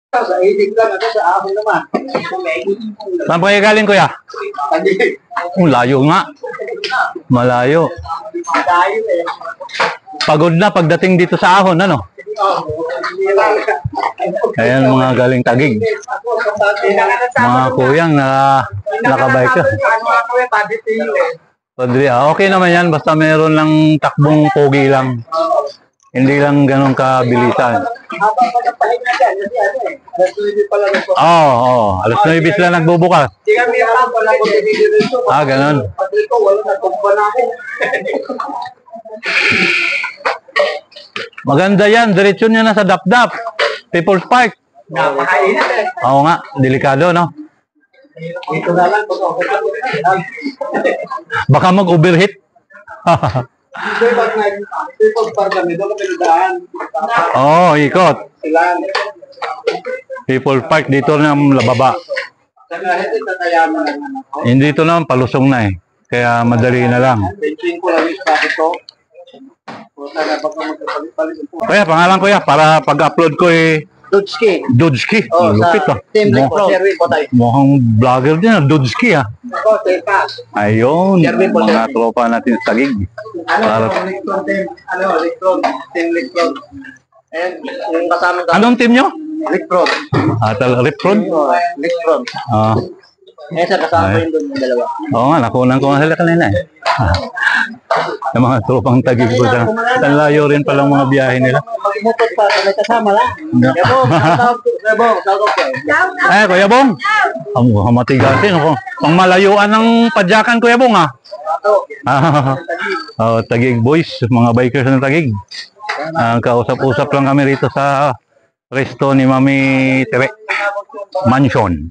Sa idig lang ako sa akin naman. Saan pa kayo galing, kuya? Layo nga. Malayo. Malayo eh. Pagod na pagdating dito sa Ahon, ano? Ayan mga galing Taguig. Mga kuyang na nakabike. Padre, okay naman yan. Basta meron lang takbong pogi lang. Hindi lang ganun kabilisan. Oo. Alas 9 sila nagbubukas. Ah, ganun. Maganda yan. Diretsyon nyo na sa Dapdap. People's Park. Oo nga. Delikado, no? Baka mag-overheat. Oo, ikot. People Park, dito na lababa. Hindi ito naman, palusong na eh. Kaya madali na lang. Kaya, pangalan ko ya, para pag-upload ko eh, Dudski. Dudski. Oh, lupit sa ah. Team Recro. Mukhang vlogger din ah, Dudski ah. Ayun, mga tropa natin sa Taguig. Anong team nyo? Recron. Ripron? Recron. Ah. Eh, sir, kasama ko yung doon yung dalawa. Oo nga, nakunan ko nga sila kanina eh. Yung mga tropang Taguig ko sa layo rin palang mga biyahe nila. Mag-mutot pa, may kasama lang. Eh, Kuya Bong. Ang matigasin ako. Pang malayuan ng padyakan, Kuya Bong ah. Taguig boys, mga bikers ng Taguig. Kausap-usap lang kami rito sa resto ni Mami Tere Mansion.